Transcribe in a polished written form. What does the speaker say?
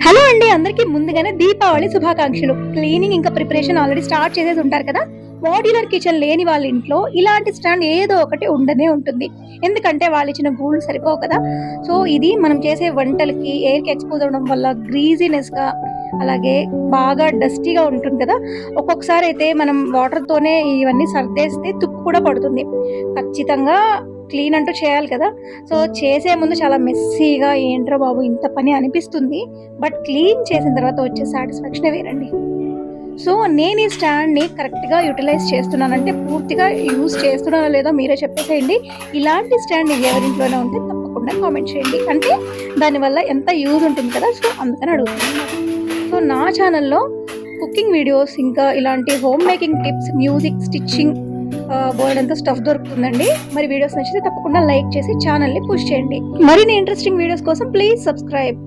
Hello అండి, అందరికి ముందుగానే దీపావళి శుభాకాంక్షలు. క్లీనింగ్ ఇంకా ప్రిపరేషన్ ఆల్రెడీ స్టార్ట్ చేసేసి ఉంటారు కదా. మోడ్యులర్ కిచెన్ లేని వాళ్ళ ఇంట్లో ఇలాంటి స్టాండ్ ఏదో ఒకటి ఉండనే ఉంటుంది. ఎందుకంటే వాళ్ళు ఇచ్చిన గూళ్ళు సరిపోవు కదా. సో ఇది మనం చేసే వంటలకి ఎయిర్కి ఎక్స్పోజ్ అవడం వల్ల గ్రీజీనెస్గా, అలాగే బాగా డస్టీగా ఉంటుంది కదా. ఒక్కొక్కసారి అయితే మనం వాటర్తోనే ఇవన్నీ సర్దేస్తే తుప్పు కూడా పడుతుంది. ఖచ్చితంగా క్లీన్ అంటూ చేయాలి కదా. సో చేసే ముందు చాలా మెస్సీగా ఏంట్రా బాబు ఇంత పని అనిపిస్తుంది. బట్ క్లీన్ చేసిన తర్వాత వచ్చే సాటిస్ఫాక్షన్ వేరండి. సో నేను ఈ స్టాండ్ని కరెక్ట్గా యూటిలైజ్ చేస్తున్నానంటే పూర్తిగా యూజ్ చేస్తున్నానో లేదో మీరే చెప్పేసేయండి. ఇలాంటి స్టాండ్ ఎవరింట్లోనే ఉంటే తప్పకుండా కామెంట్ చేయండి. అంటే దానివల్ల ఎంత యూజ్ ఉంటుంది కదా. సో అందుకని అడుగుతున్నాను. సో నా ఛానల్లో కుకింగ్ వీడియోస్, ఇంకా ఇలాంటి home making tips, music, stitching, board అంతా స్టఫ్ దొరుకుతుందండి. మరి వీడియోస్ నచ్చితే తప్పకుండా లైక్ చేసి ఛానల్ని పుష్ చేయండి. మరిన్ని ఇంట్రెస్టింగ్ వీడియోస్ కోసం ప్లీజ్ సబ్స్క్రైబ్.